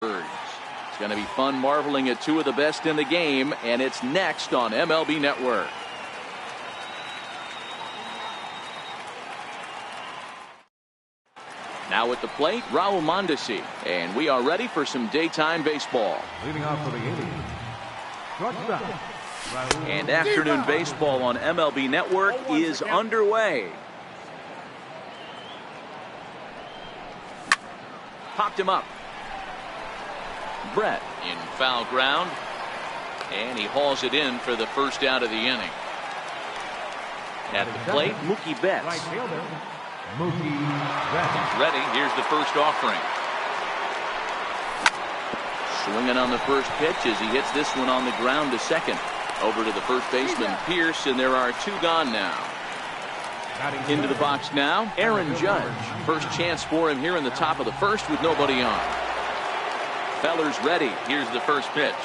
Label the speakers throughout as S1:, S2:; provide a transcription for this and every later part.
S1: It's going to be fun marveling at two of the best in the game, and it's next on MLB Network. Now at the plate, Raul Mondesi, and we are ready for some daytime baseball.
S2: Leading off for the inning,
S1: and afternoon baseball on MLB Network is underway. Popped him up. Brett in foul ground, and he hauls it in for the first out of the inning. At the plate, Mookie Betts. He's ready. Here's the first offering. Swinging on the first pitch as he hits this one on the ground to second. Over to the first baseman, Pierce, and there are two gone now. Into the box now, Aaron Judge. First chance for him here in the top of the first with nobody on. Feller's ready. Here's the first pitch.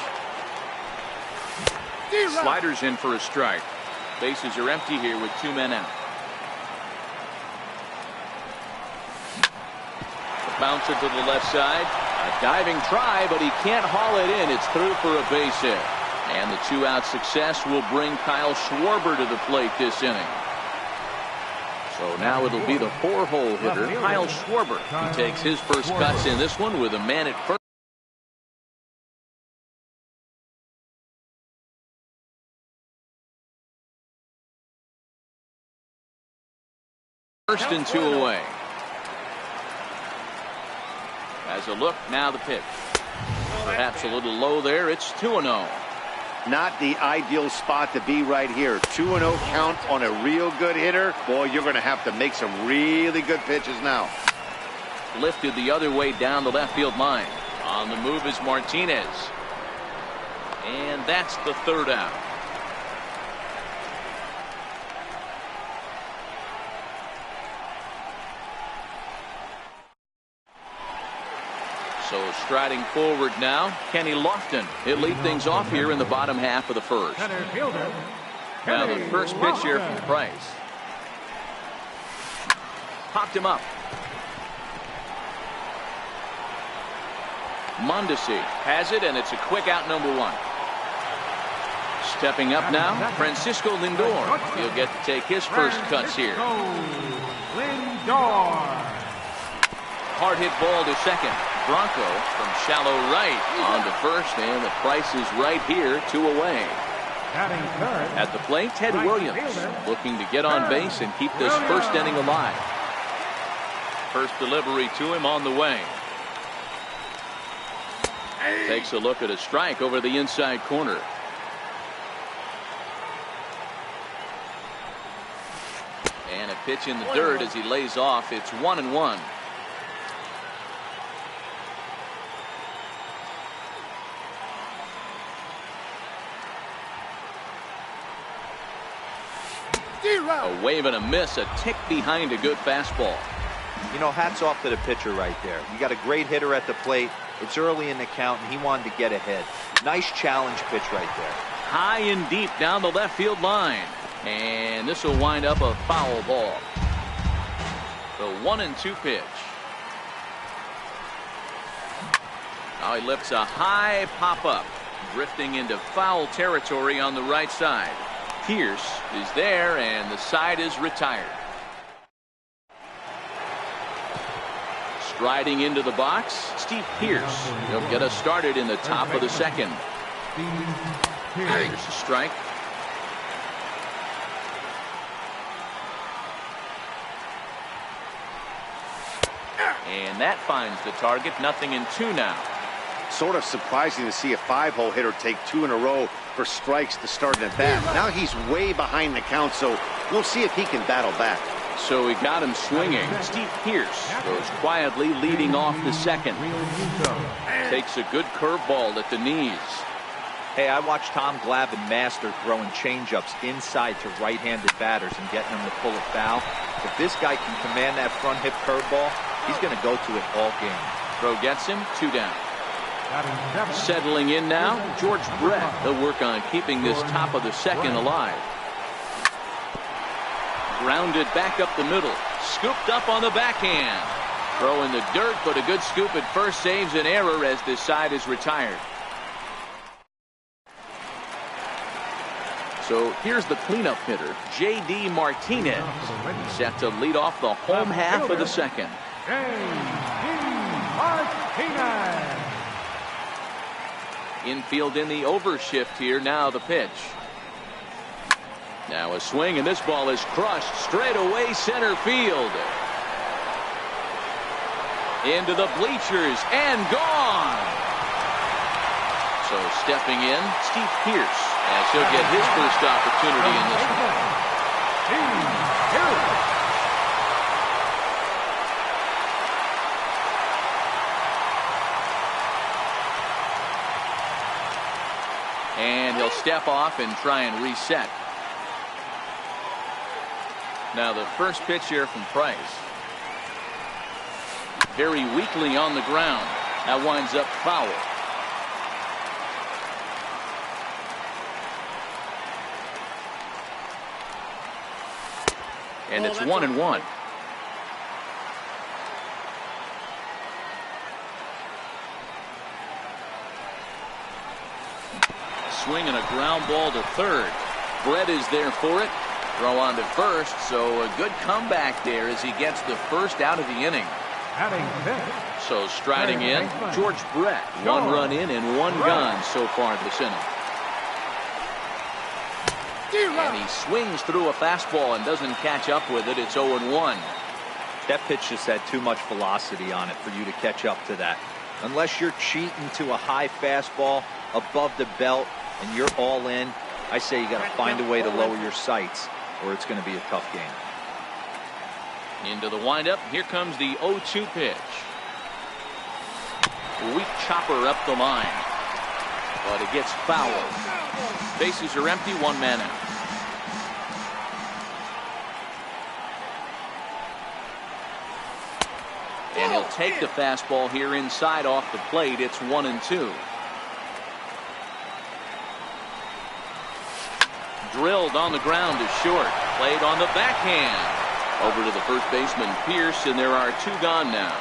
S1: Sliders in for a strike. Bases are empty here with two men out. Bounce it to the left side. A diving try, but he can't haul it in. It's through for a base hit. And the two-out success will bring Kyle Schwarber to the plate this inning. So now it'll be the four-hole hitter, Kyle Schwarber. He takes his first cuts in this one with a man at first. First and two away. As a look, now the pitch. Perhaps a little low there. It's 2-0.
S3: Not the ideal spot to be right here. 2-0 count on a real good hitter. Boy, you're going to have to make some really good pitches now.
S1: Lifted the other way down the left field line. On the move is Martinez. And that's the third out. So striding forward now, Kenny Lofton. He'll lead things off here in the bottom half of the first. Now the first pitch here from Price. Popped him up. Mondesi has it, and it's a quick out, number one. Stepping up now, Francisco Lindor. He'll get to take his first cuts here.
S2: Lindor.
S1: Hard hit ball to second. Bronco from shallow right on to first, and the Price is right here, two away. At the plate, Ted Williams looking to get on base and keep this first inning alive. First delivery to him on the way. Takes a look at a strike over the inside corner. And a pitch in the dirt as he lays off. It's 1-1. A wave and a miss, a tick behind a good fastball.
S4: You know, hats off to the pitcher right there. You got a great hitter at the plate. It's early in the count, and he wanted to get ahead. Nice challenge pitch right there.
S1: High and deep down the left field line. And this will wind up a foul ball. The 1-2 pitch. Now he lifts a high pop-up. Drifting into foul territory on the right side. Pierce is there, and the side is retired. Striding into the box, Steve Pierce. He'll get us started in the top of the second. Here's a strike. And that finds the target. 0-2 now.
S3: Sort of surprising to see a five-hole hitter take two in a row for strikes to start an at-bat. Now he's way behind the count, so we'll see if he can battle back.
S1: So he got him swinging. Steve Pierce goes quietly leading off the second. Takes a good curveball at the knees.
S4: Hey, I watched Tom Glavine master throwing changeups inside to right-handed batters and getting them to pull it foul. If this guy can command that front hip curveball, he's going to go to it all game.
S1: Throw gets him, 2 down. Settling in now, George Brett. He'll work on keeping this top of the second alive. Grounded back up the middle. Scooped up on the backhand. Throw in the dirt, but a good scoop at first saves an error as this side is retired. So here's the cleanup hitter, J.D. Martinez. He's set to lead off the home half of the second.
S2: J.D. Martinez.
S1: Infield in the overshift here. Now the pitch. Now a swing, and this ball is crushed straight away center field. Into the bleachers and gone. So stepping in, Steve Pearce, as he'll get his first opportunity in this one. And he'll step off and try and reset. Now the first pitch here from Price. Very weakly on the ground. That winds up foul. And it's 1-1. Swing and a ground ball to third. Brett is there for it. Throw on to first, so a good comeback there as he gets the first out of the inning. So striding in, George Brett. 1 run in and 1 gone so far this inning. And he swings through a fastball and doesn't catch up with it. It's 0-1.
S4: That pitch just had too much velocity on it for you to catch up to that. Unless you're cheating to a high fastball above the belt and you're all in, I say you got to find a way to lower your sights or it's going to be a tough game.
S1: Into the windup. Here comes the 0-2 pitch. Weak chopper up the line. But it gets fouled. Bases are empty. 1 man out. And he'll take the fastball here inside off the plate. It's 1-2. Drilled on the ground to short. Played on the backhand. Over to the first baseman, Pierce, and there are 2 gone now.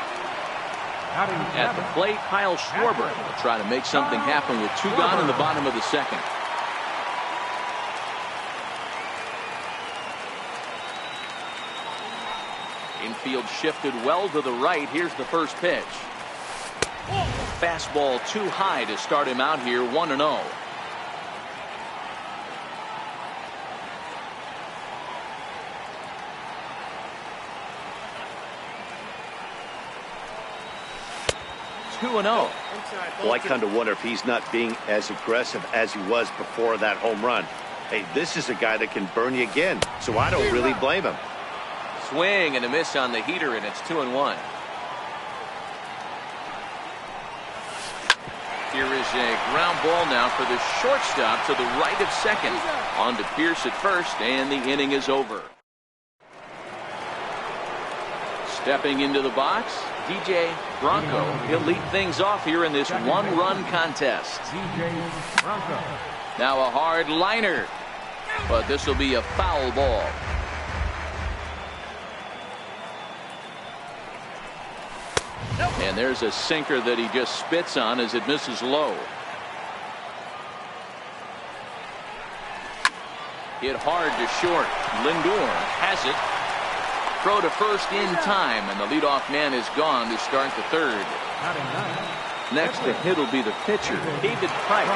S1: At the plate, Kyle Schwarber will try to make something happen with 2 gone in the bottom of the second. Infield shifted well to the right. Here's the first pitch. Fastball too high to start him out here. 1-0.
S3: Well, I kind of wonder if he's not being as aggressive as he was before that home run. Hey, this is a guy that can burn you again, so I don't really blame him.
S1: Swing and a miss on the heater, and it's 2-1. Here is a ground ball now for the shortstop to the right of second. On to Pierce at first, and the inning is over. Stepping into the box, DJ Bronco. He'll lead things off here in this 1-run contest. Now a hard liner, but this will be a foul ball. And there's a sinker that he just spits on as it misses low. Hit hard to short. Lindor has it. Throw to first in time, and the leadoff man is gone to start the third. Next to hit will be the pitcher, David Price.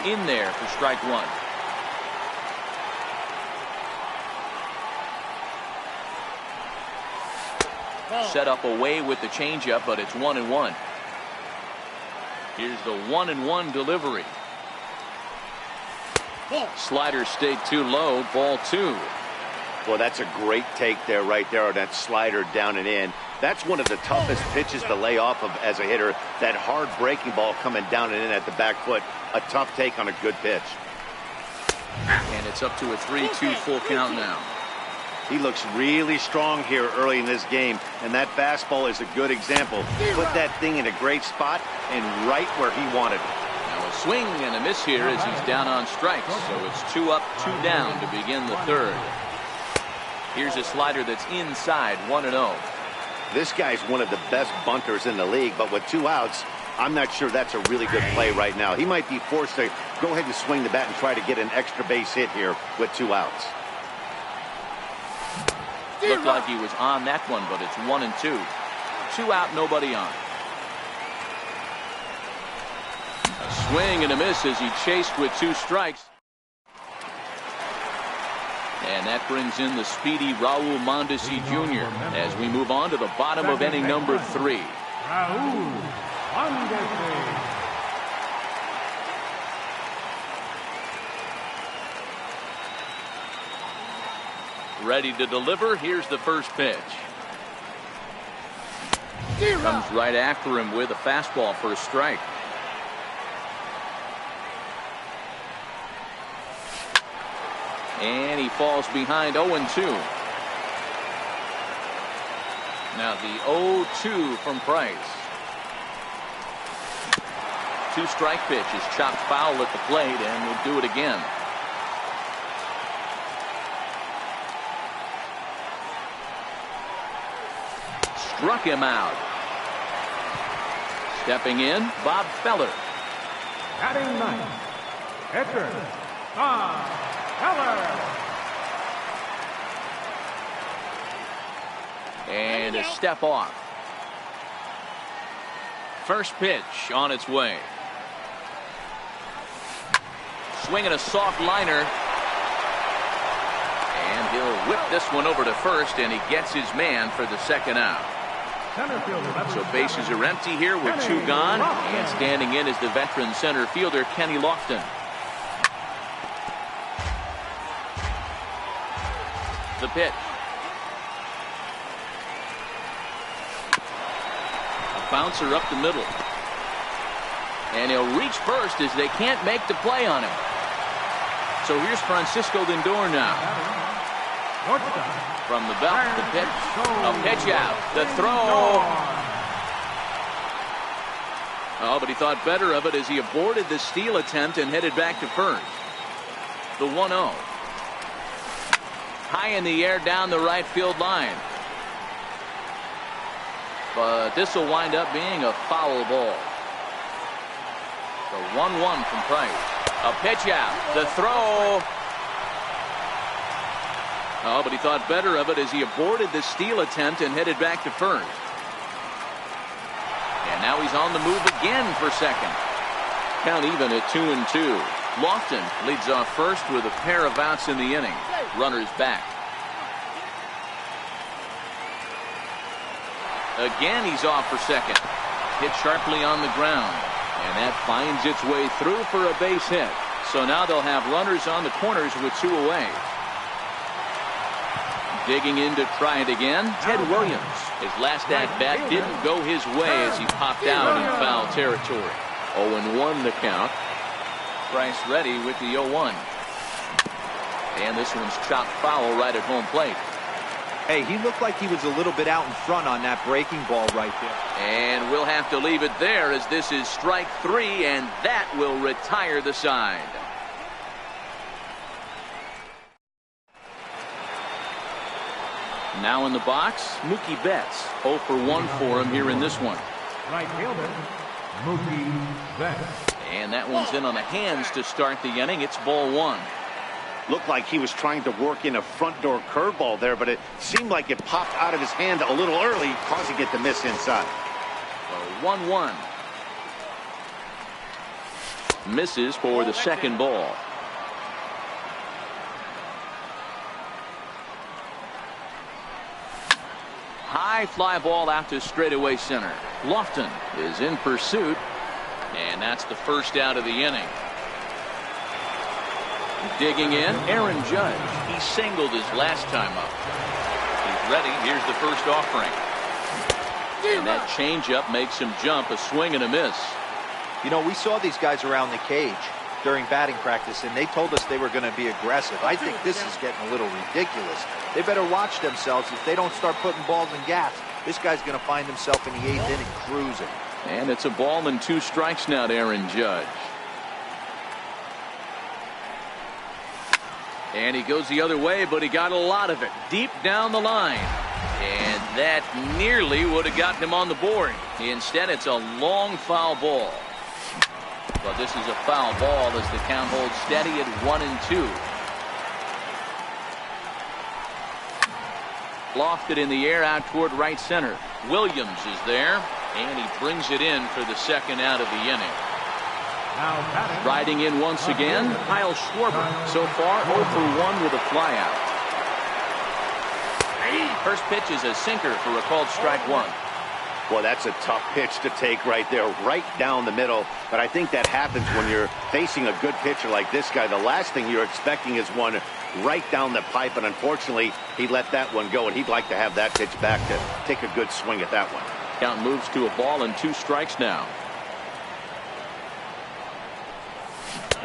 S1: In there for strike 1. Set up away with the changeup, but it's 1-1. Here's the 1-1 delivery. Slider stayed too low. Ball 2.
S3: Well, that's a great take there, right there on that slider down and in. That's one of the toughest pitches to lay off of as a hitter. That hard breaking ball coming down and in at the back foot. A tough take on a good pitch.
S1: And it's up to a 3-2 full count now.
S3: He looks really strong here early in this game, and that fastball is a good example. Put that thing in a great spot and right where he wanted it.
S1: Now a swing and a miss here as he's down on strikes. So it's 2 up, 2 down to begin the third. Here's a slider that's inside, 1-0.
S3: This guy's one of the best bunters in the league, but with 2 outs, I'm not sure that's a really good play right now. He might be forced to go ahead and swing the bat and try to get an extra base hit here with 2 outs.
S1: Looked like he was on that one, but it's 1-2. 2 out, nobody on. A swing and a miss as he chased with 2 strikes. And that brings in the speedy Raul Mondesi Jr. as we move on to the bottom of inning number 3.
S2: Raul Mondesi.
S1: Ready to deliver. Here's the first pitch. Comes right after him with a fastball for a strike. And he falls behind 0-2. Now the 0-2 from Price. 2-strike pitch is chopped foul at the plate, and we'll do it again. Struck him out. Stepping in, Bob Feller.
S2: Batting ninth, pitcher, Bob Feller.
S1: And a step off. First pitch on its way. Swinging a soft liner. And he'll whip this one over to first, and he gets his man for the second out. So bases are empty here with 2 gone, and standing in is the veteran center fielder Kenny Lofton. The pitch. A bouncer up the middle. And he'll reach first as they can't make the play on him. So here's Francisco Lindor now. From the belt, the pitch. A pitch out. The throw. Oh, but he thought better of it as he aborted the steal attempt and headed back to first. The 1-0. High in the air down the right field line. But this will wind up being a foul ball. The 1-1 from Price. A pitch out. The throw. Oh, but he thought better of it as he aborted the steal attempt and headed back to first. And now he's on the move again for second. Count even at 2-2. Lofton leads off first with a pair of outs in the inning. Runners back. Again, he's off for second. Hit sharply on the ground. And that finds its way through for a base hit. So now they'll have runners on the corners with 2 away. Digging in to try it again, Ted Williams. His last at-bat didn't go his way as he popped out in foul territory. 0-1 the count. Price ready with the 0-1. And this one's chopped foul right at home plate.
S4: Hey, he looked like he was a little bit out in front on that breaking ball right there.
S1: And we'll have to leave it there as this is strike 3, and that will retire the side. Now in the box, Mookie Betts. 0 for 1 for him here in this one.
S2: Right fielder, Mookie Betts.
S1: And that one's in on the hands to start the inning. It's ball 1.
S3: Looked like he was trying to work in a front door curveball there, but it seemed like it popped out of his hand a little early, causing it to miss inside.
S1: So 1-1. Misses for the second ball. High fly ball out to straightaway center. Lofton is in pursuit, and that's the first out of the inning. Digging in, Aaron Judge. He singled his last time up. He's ready. Here's the first offering. And that changeup makes him jump. A swing and a miss.
S4: You know, we saw these guys around the cage during batting practice, and they told us they were going to be aggressive. I think this is getting a little ridiculous. They better watch themselves. If they don't start putting balls in gaps, this guy's going to find himself in the 8th inning cruising.
S1: And it's a ball and 2 strikes now to Aaron Judge. And he goes the other way, but he got a lot of it deep down the line. And that nearly would have gotten him on the board. Instead, it's a long foul ball. But this is a foul ball as the count holds steady at 1-2. Lofted in the air out toward right center. Williams is there, and he brings it in for the second out of the inning. Riding in once again, Kyle Schwarber. So far, 0 for 1 with a flyout. First pitch is a sinker for a called strike one.
S3: Well, that's a tough pitch to take right there, right down the middle. But I think that happens when you're facing a good pitcher like this guy. The last thing you're expecting is one right down the pipe, and unfortunately, he let that one go, and he'd like to have that pitch back to take a good swing at that one.
S1: Count moves to a ball and 2 strikes now.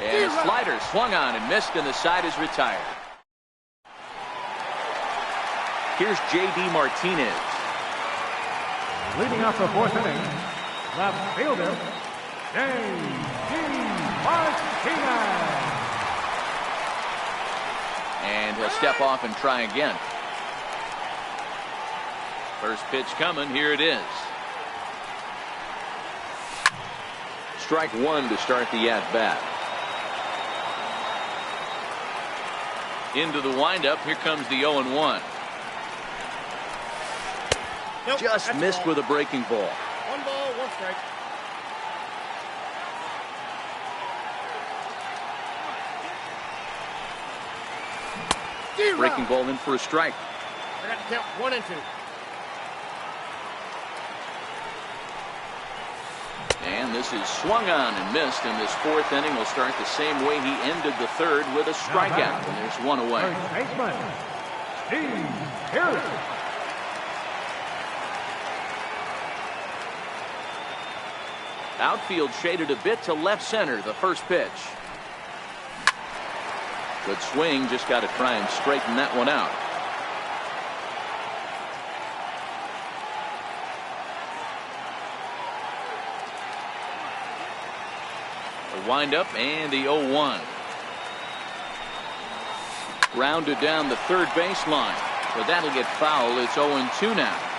S1: And a slider swung on and missed, and the side is retired. Here's J.D. Martinez.
S2: Leading off the 4th inning, left fielder, J.D. Martinez.
S1: And he'll step off and try again. First pitch coming. Here it is. Strike one to start the at-bat. Into the windup. Here comes the 0-1.
S5: Nope,
S1: just missed with a breaking ball.
S5: 1 ball, 1 strike.
S1: Breaking ball in for a strike.
S5: I got to count 1 and 2.
S1: And this is swung on and missed, and this 4th inning will start the same way he ended the 3rd with a strikeout, and there's 1 away.
S2: First baseman, Steve Pearce.
S1: Outfield shaded a bit to left center, the first pitch. Good swing, just got to try and straighten that one out. The windup and the 0-1. Rounded down the third baseline, but that'll get foul. It's 0-2 now.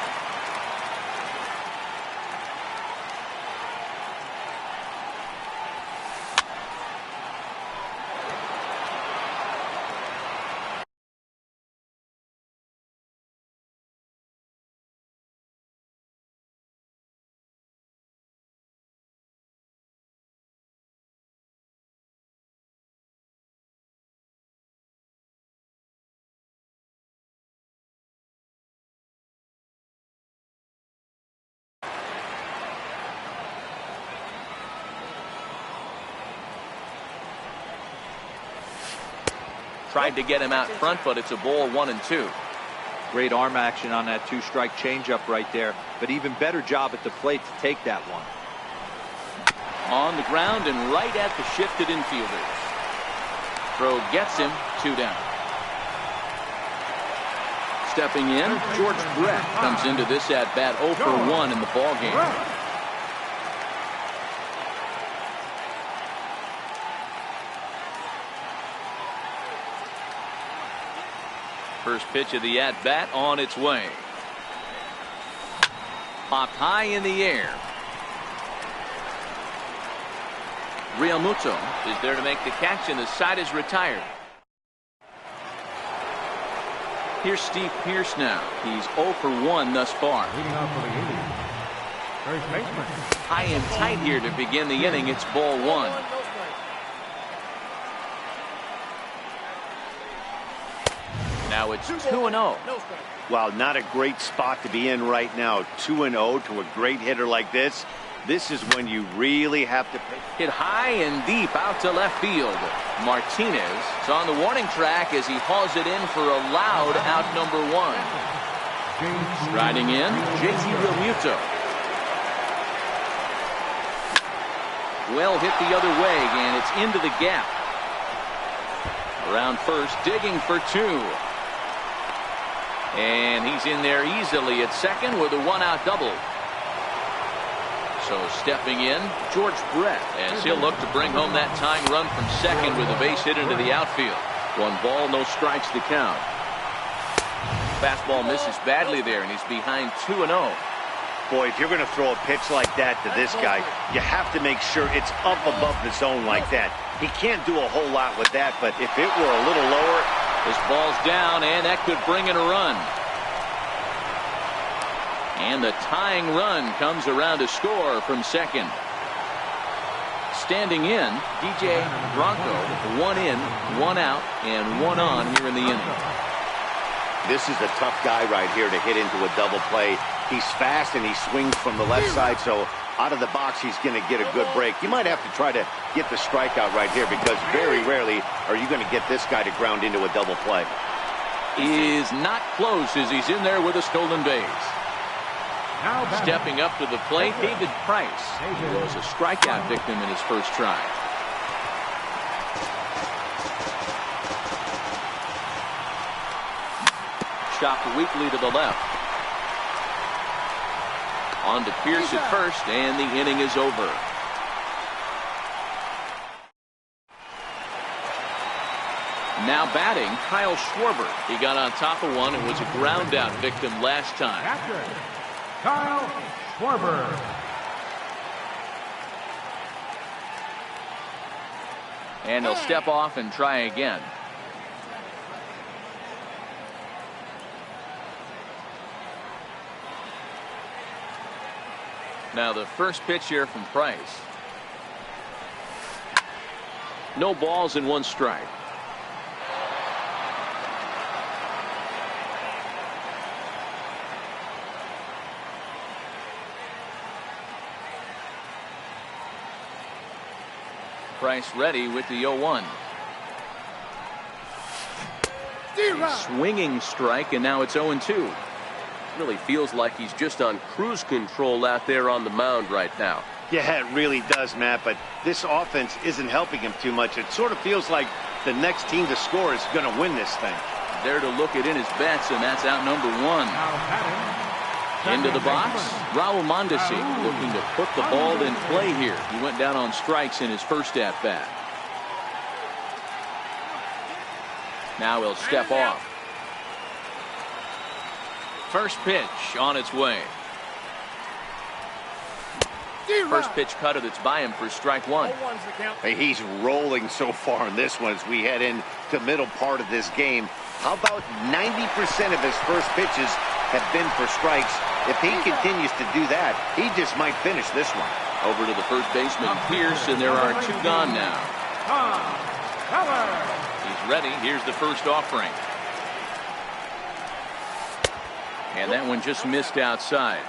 S1: Tried to get him out front, but it's a ball 1-2.
S4: Great arm action on that 2-strike changeup right there, but even better job at the plate to take that one.
S1: On the ground and right at the shifted infielders. Throw gets him, 2 down. Stepping in, George Brett comes into this at bat 0 for 1 in the ball game. First pitch of the at-bat on its way. Popped high in the air. Realmuto is there to make the catch, and the side is retired. Here's Steve Pearce now. He's 0 for 1 thus far.
S2: Leading off for the Indians, first baseman.
S1: High and tight here to begin the inning. It's ball 1. Now it's 2-0.
S3: Wow, not a great spot to be in right now. 2-0 to a great hitter like this. This is when you really have to
S1: hit high and deep out to left field. Martinez is on the warning track as he hauls it in for a loud out number 1. Striding in, J.T. Realmuto. Well hit the other way, and it's into the gap. Around first, digging for 2. And he's in there easily at second with a 1-out double. So stepping in, George Brett, as he'll look to bring home that tying run from second with a base hit into the outfield. 1 ball, no strikes to count. Fastball misses badly there, and he's behind 2-0.
S3: Boy, if you're going to throw a pitch like that to this guy, you have to make sure it's up above the zone like that. He can't do a whole lot with that, but if it were a little lower.
S1: This ball's down, and that could bring in a run. And the tying run comes around to score from second. Standing in, DJ Bronco, 1 in, 1 out, and 1 on here in the inning.
S3: This is a tough guy right here to hit into a double play. He's fast and he swings from the left side, so out of the box he's going to get a good break. You might have to try to get the strikeout right here because very rarely are you going to get this guy to ground into a double play.
S1: Is not close as he's in there with a stolen base. Stepping up to the plate, David Price. He was a strikeout victim in his first try. Chopped weakly to the left. On to Pierce at first, and the inning is over. Now batting, Kyle Schwarber. He got on top of one and was a ground out victim last time.
S2: Kyle Schwarber.
S1: And he'll step off and try again. Now the first pitch here from Price. No balls and 1 strike. Price ready with the 0-1. Swinging strike, and now it's 0-2. Really feels like he's just on cruise control out there on the mound right now.
S3: Yeah, it really does, Matt, but this offense isn't helping him too much. It sort of feels like the next team to score is going to win this thing.
S1: There to look it in his bets, and that's out number 1. Into the box, Raul Mondesi looking to put the ball in play here. He went down on strikes in his first at-bat. Now he'll step off. First pitch on its way. First pitch cutter that's by him for strike 1.
S3: Hey, he's rolling so far in this one as we head into the middle part of this game. How about 90% of his first pitches have been for strikes? If he continues to do that, he just might finish this one.
S1: Over to the first baseman, Pierce, and there are 2 gone now. He's ready. Here's the first offering. And that one just missed outside.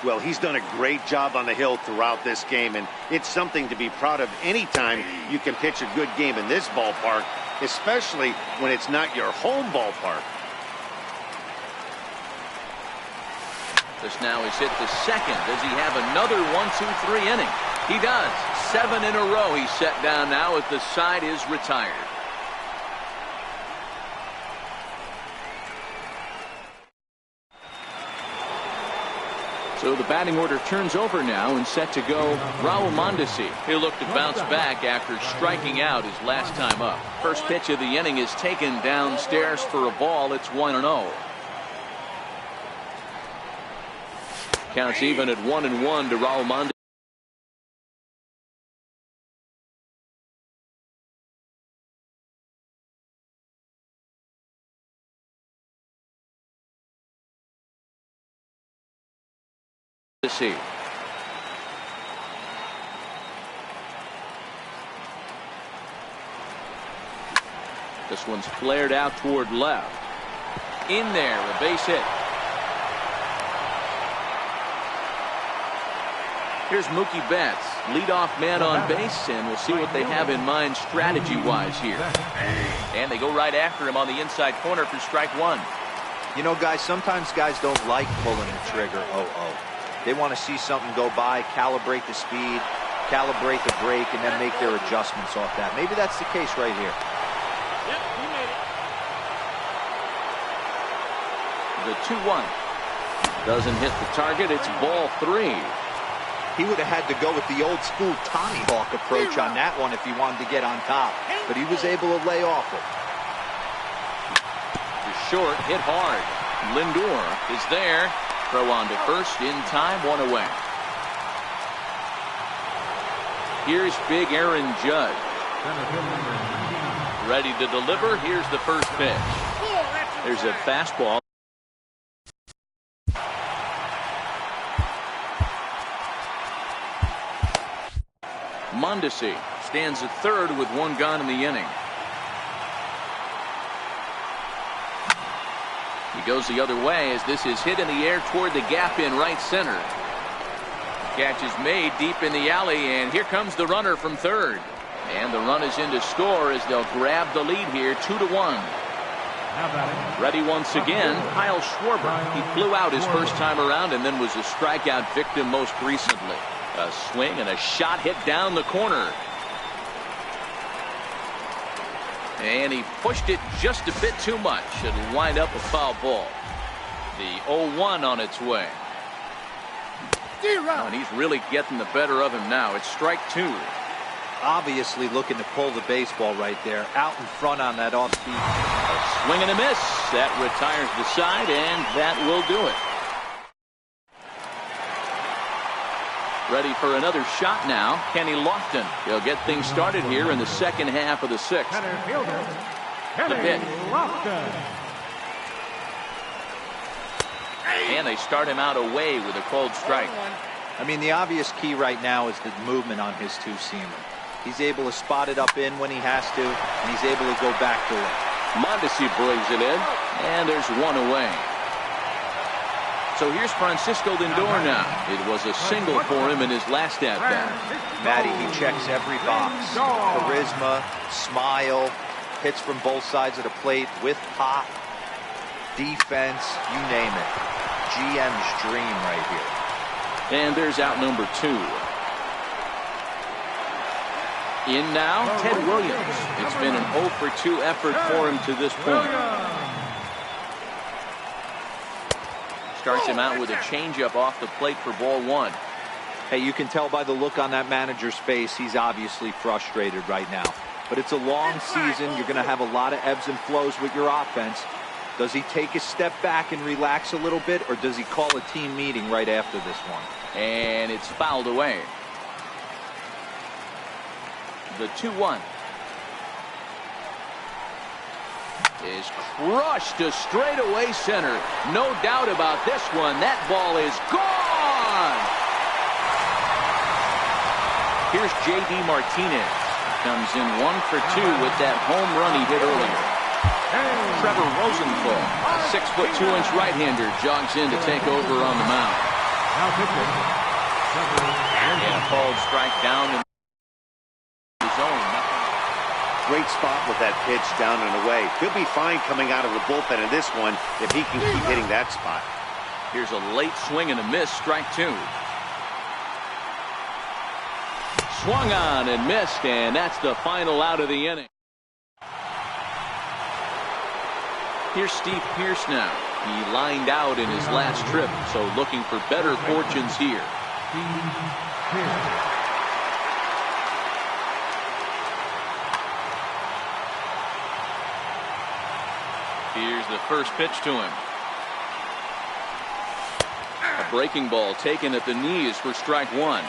S3: Well, he's done a great job on the hill throughout this game, and it's something to be proud of anytime you can pitch a good game in this ballpark, especially when it's not your home ballpark.
S1: This now is hit the second. Does he have another 1-2-3 inning? He does. 7 in a row he's set down now as the side is retired. So the batting order turns over now and set to go Raul Mondesi. He'll look to bounce back after striking out his last time up. First pitch of the inning is taken downstairs for a ball. It's 1-0. Counts even at 1-1 to Raul Mondesi. This one's flared out toward left. In there, a base hit. Here's Mookie Betts, leadoff man on base, and we'll see what they have in mind strategy-wise here. And they go right after him on the inside corner for strike 1.
S4: You know, guys, sometimes guys don't like pulling the trigger 0-0. They want to see something go by, calibrate the speed, calibrate the break, and then make their adjustments off that. Maybe that's the case right here.
S5: Yep, he made it.
S1: The 2-1. Doesn't hit the target. It's ball 3.
S4: He would have had to go with the old school Tommy Hawk approach on that one if he wanted to get on top. But he was able to lay off it.
S1: short, hit hard. Lindor is there. Throw on to first in time, 1 away. Here's big Aaron Judge. Ready to deliver. Here's the first pitch. There's a fastball. Mondesi stands at third with 1 gone in the inning. He goes the other way as this is hit in the air toward the gap in right center. Catch is made deep in the alley, and here comes the runner from third. And the run is in to score as they'll grab the lead here, 2-1. Ready once again, Kyle Schwarber. He flew out his first time around and then was a strikeout victim most recently. A swing and a shot hit down the corner. And he pushed it just a bit too much. It'll wind up a foul ball. The 0-1 on its way. Oh, and he's really getting the better of him now. It's strike 2.
S4: Obviously looking to pull the baseball right there. Out in front on that off speed.
S1: A swing and a miss. That retires the side, and that will do it. Ready for another shot now, Kenny Lofton. He'll get things started here in the second half of the 6th. The pitch. And they start him out away with a called strike.
S4: I mean, the obvious key right now is the movement on his two-seamer. He's able to spot it up in when he has to, and he's able to go back to it.
S1: Mondesi brings it in, and there's 1 away. So here's Francisco Lindor now. It was a single for him in his last at-bat.
S4: Matty, he checks every box. Charisma, smile, hits from both sides of the plate with pop, defense, you name it. GM's dream right here.
S1: And there's out number 2. In now, Ted Williams. It's been an 0 for 2 effort for him to this point. Starts him out with a changeup off the plate for ball 1.
S4: Hey, you can tell by the look on that manager's face, he's obviously frustrated right now. But it's a long season. You're going to have a lot of ebbs and flows with your offense. Does he take a step back and relax a little bit, or does he call a team meeting right after this one?
S1: And it's fouled away. The 2-1 is crushed to straightaway center. No doubt about this one. That ball is gone. Here's J.D. Martinez. Comes in 1 for 2 with that home run he hit earlier. Trevor Rosenthal, a 6'2" right-hander, jogs in to take over on the mound. And a called strike down in his own.
S3: Great spot with that pitch down and away. He'll be fine coming out of the bullpen in this one if he can keep hitting that spot.
S1: Here's a late swing and a miss, strike 2. Swung on and missed, and that's the final out of the inning. Here's Steve Pearce now. He lined out in his last trip, so looking for better fortunes here. Here's the first pitch to him. A breaking ball taken at the knees for strike 1.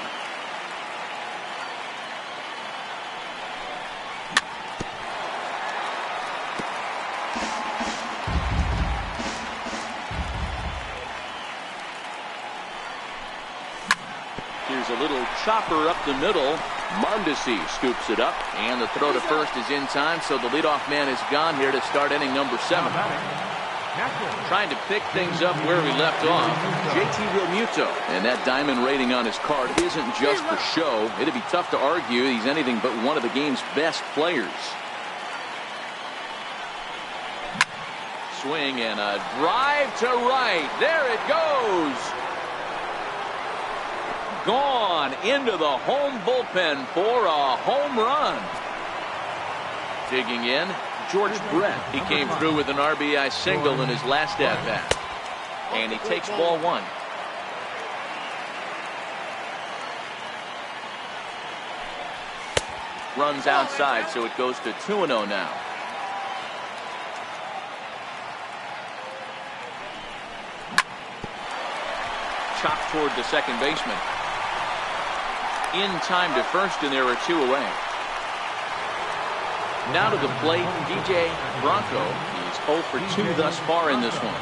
S1: Here's a little chopper up the middle. Mondesi scoops it up, and the throw to first is in time, so the leadoff man is gone here to start inning number 7. Trying to pick things up where we left off, JT Realmuto. And that diamond rating on his card isn't just for show. It'd be tough to argue he's anything but one of the game's best players. Swing and a drive to right. There it goes. Gone into the home bullpen for a home run. Digging in, George Brett. He came through with an RBI single in his last at-bat. And he takes ball 1. Runs outside, so it goes to 2-0 now. chopped toward the second baseman. In time to first, and there are 2 away. Now to the plate, DJ Bronco. He's 0 for 2 thus far in this one.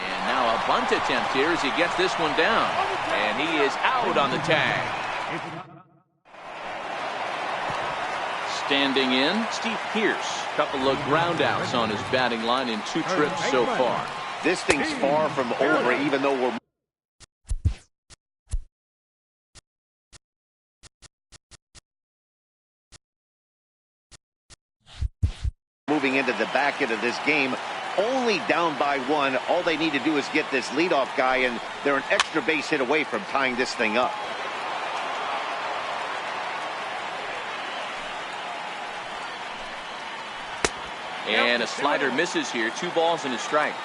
S1: And now a bunt attempt here as he gets this one down. And he is out on the tag. Standing in, Steve Pearce. Couple of ground outs on his batting line in 2 trips so far.
S3: This thing's far from over, even though we're moving into the back end of this game, only down by 1. All they need to do is get this leadoff guy, and they're an extra base hit away from tying this thing up.
S1: And a slider misses here. 2 balls and a strike.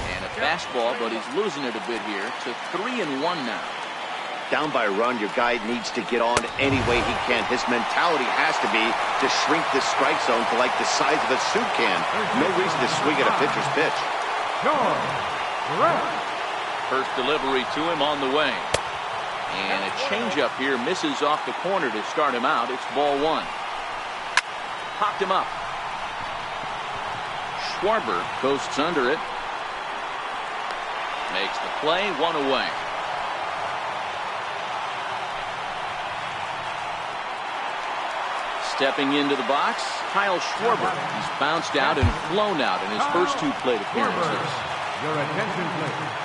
S1: And a fastball, but he's losing it a bit here to 3-1 now.
S3: Down by a run, your guy needs to get on any way he can. His mentality has to be to shrink this strike zone to like the size of a soup can. No reason to swing at a pitcher's pitch.
S1: First delivery to him on the way. And a changeup here misses off the corner to start him out. It's ball 1. Popped him up. Schwarber coasts under it. Makes the play, 1 away. Stepping into the box, Kyle Schwarber. He's bounced out and flown out in his first 2 plate appearances.
S2: Your attention, please.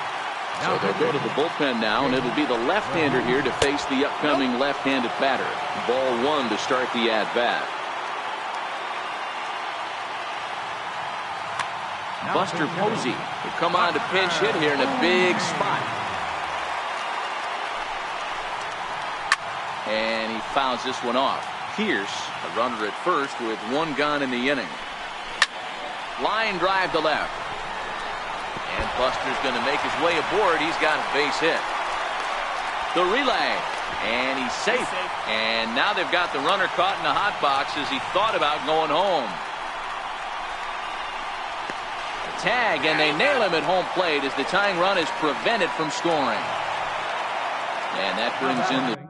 S1: So they'll go to the bullpen now, and it'll be the left-hander here to face the upcoming left-handed batter. Ball 1 to start the at-bat. Buster Posey will come on to pinch hit here in a big spot. And he fouls this one off. Pierce, a runner at first with 1 gone in the inning. Line drive to left. And Buster's going to make his way aboard. He's got a base hit. The relay. And he's safe. And now they've got the runner caught in the hot box as he thought about going home. The tag, and they nail him at home plate as the tying run is prevented from scoring. And that brings in the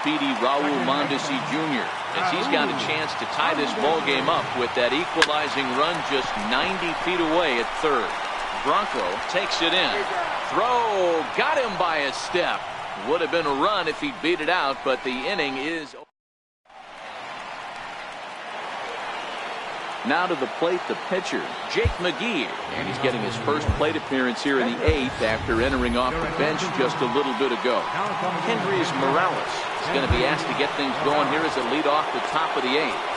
S1: speedy Raul Mondesi Jr. as he's got a chance to tie this ball game up with that equalizing run just 90 feet away at third. Bronco takes it in. Throw, got him by a step. Would have been a run if he beat it out, but the inning is. Now to the plate, the pitcher, Jake McGee. And he's getting his first plate appearance here in the 8th after entering off the bench just a little bit ago. Hendrys Morales is going to be asked to get things going here as a lead off the top of the 8th.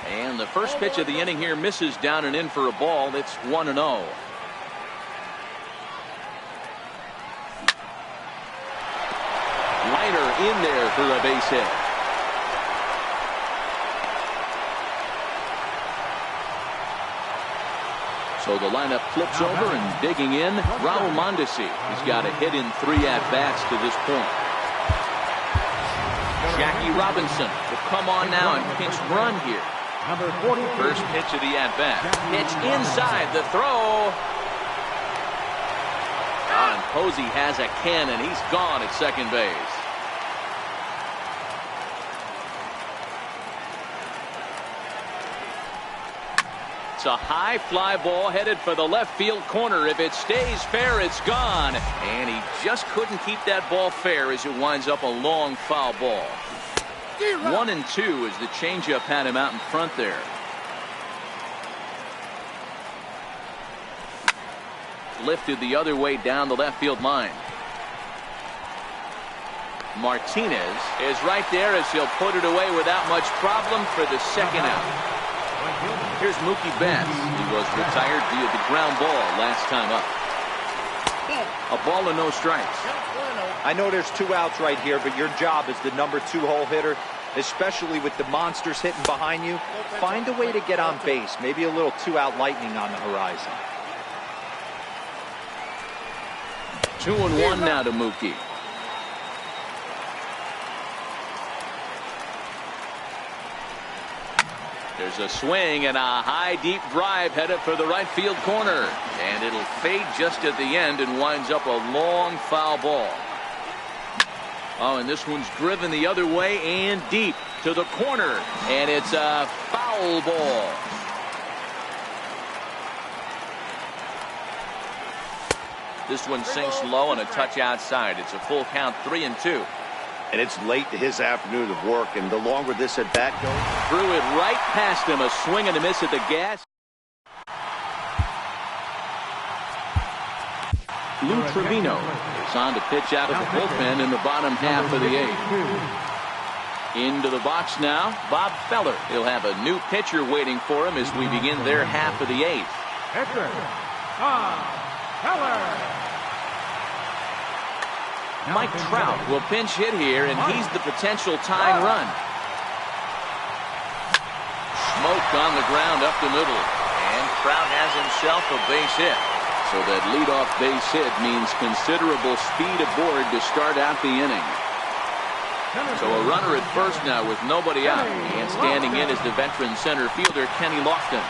S1: And the first pitch of the inning here misses down and in for a ball. It's 1-0. In there for a base hit. So the lineup flips over, and digging in, Raul Mondesi. He's got a hit in 3 at-bats to this point. Jackie Robinson will come on now and pinch run here. First pitch of the at-bat. Pitch inside, the throw. And Posey has a cannon. He's gone at second base. It's a high fly ball headed for the left field corner. If it stays fair, it's gone. And he just couldn't keep that ball fair as it winds up a long foul ball. 1-2 as the changeup had him out in front there. Lifted the other way down the left field line. Martinez is right there as he'll put it away without much problem for the second out. Here's Mookie Betts. He was retired via the ground ball last time up. A ball and no strikes.
S4: I know there's 2 outs right here, but your job as the number 2 hole hitter, especially with the monsters hitting behind you, find a way to get on base. Maybe a little 2-out lightning on the horizon.
S1: 2-1 now to Mookie. There's a swing and a high deep drive headed for the right field corner, and it'll fade just at the end and winds up a long foul ball. Oh, and this one's driven the other way and deep to the corner, and it's a foul ball. This one sinks low on a touch outside. It's a full count, 3-2.
S3: And it's late to his afternoon of work, and the longer this at bat goes.
S1: Threw it right past him, a swing and a miss at the gas. Lou Trevino is on to pitch out of the bullpen in the bottom half of the 8th. Into the box now, Bob Feller. He'll have a new pitcher waiting for him as we begin their half of the 8th.
S2: Pitcher, Bob Feller.
S1: Mike Trout will pinch hit here, and he's the potential tying run. Smoke on the ground up the middle, and Trout has himself a base hit. So that leadoff base hit means considerable speed aboard to start out the inning. So a runner at first now with nobody out, and standing in is the veteran center fielder Kenny Lofton.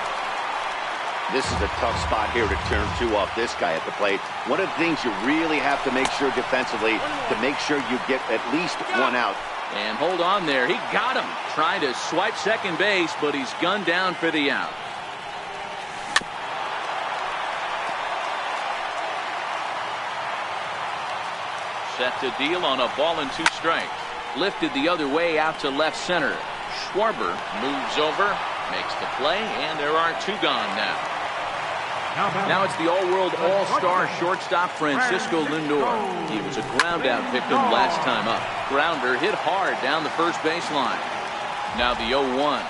S3: This is a tough spot here to turn 2 off this guy at the plate. One of the things you really have to make sure defensively to make sure you get at least 1 out.
S1: And hold on there. He got him. Trying to swipe second base, but he's gunned down for the out. Set to deal on a ball and 2 strikes. Lifted the other way out to left center. Schwarber moves over, makes the play, and there are 2 gone now. Now it's the all-world all-star shortstop Francisco Lindor. He was a ground-out victim last time up. Grounder hit hard down the first baseline. Now the 0-1.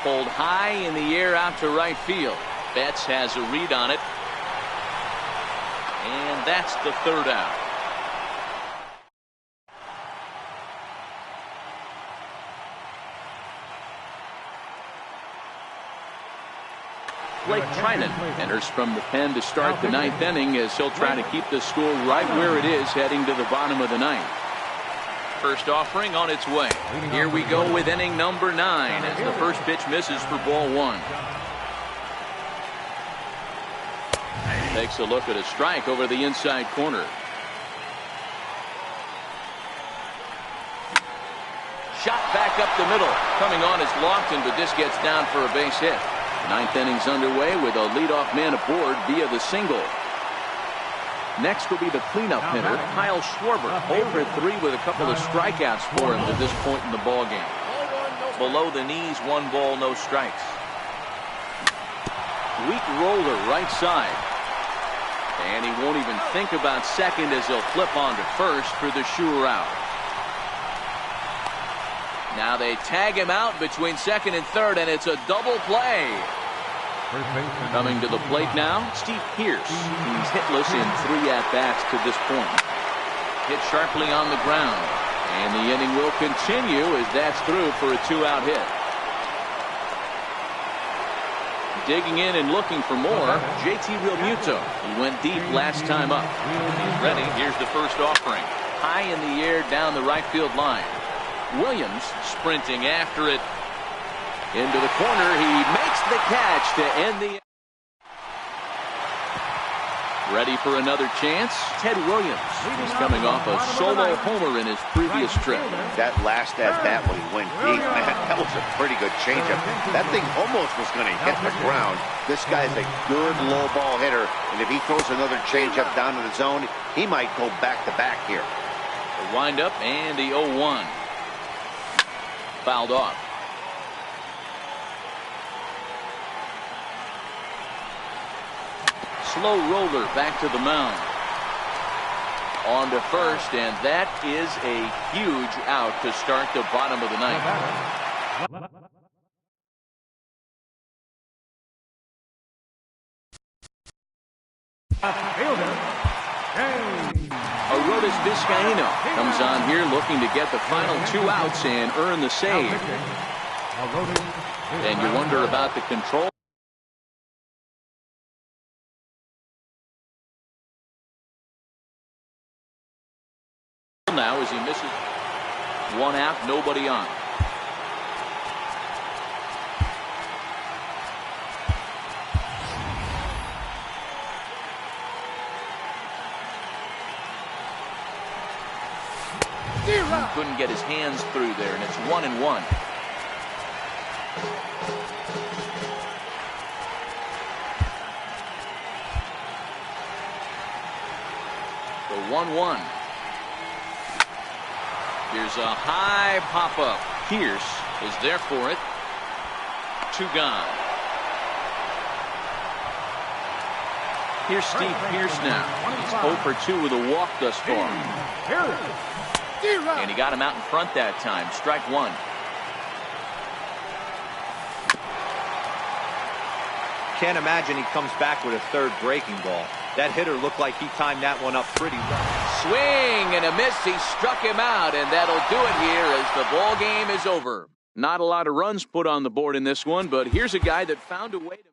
S1: Pulled high in the air out to right field. Betts has a read on it. And that's the 3rd out. Blake Trinan enters from the pen to start the 9th inning as he'll try to keep the score right where it is heading to the bottom of the 9th. First offering on its way. Here we go with inning number 9 as the first pitch misses for ball 1. Takes a look at a strike over the inside corner. Shot back up the middle. Coming on is Lofton, but this gets down for a base hit. 9th inning's underway with a leadoff man aboard via the single. Next will be the cleanup hitter, Kyle Schwarber. 0 for 3 with a couple of strikeouts for him to this point in the ballgame. Below the knees, 1 ball, no strikes. Weak roller right side. And he won't even think about second as he'll flip on to first for the sure out. Now they tag him out between second and third, and it's a double play. Coming to the plate now, Steve Pearce. He's hitless in 3 at-bats to this point. Hit sharply on the ground, and the inning will continue as that's through for a 2-out hit. Digging in and looking for more, JT Realmuto. He went deep last time up. He's ready. Here's the first offering. High in the air down the right field line. Williams sprinting after it into the corner. He makes the catch to end the. Ready for another chance? Ted Williams. He's coming off a solo homer in his previous trip.
S3: That last at-bat when he went deep, man, that was a pretty good changeup. That thing almost was going to hit the ground. This guy's a good low ball hitter, and if he throws another changeup down in the zone, he might go back-to-back here.
S1: The windup and the 0-1. Fouled off. Slow roller back to the mound. On to first, and that is a huge out to start the bottom of the 9th. A Aroldis Vizcaíno comes on here looking to get the final 2 outs and earn the save. And you wonder about the control. Now as he misses 1 out, nobody on. Couldn't get his hands through there, and it's 1-1. The 1-1. Here's a high pop-up. Pierce is there for it. 2 gone. Here's Steve Pierce now. He's 0 for 2 with a walk thus far. And he got him out in front that time. Strike 1.
S4: Can't imagine he comes back with a 3rd breaking ball. That hitter looked like he timed that one up pretty well.
S1: Swing and a miss. He struck him out, and that'll do it here as the ball game is over. Not a lot of runs put on the board in this one, but here's a guy that found a way to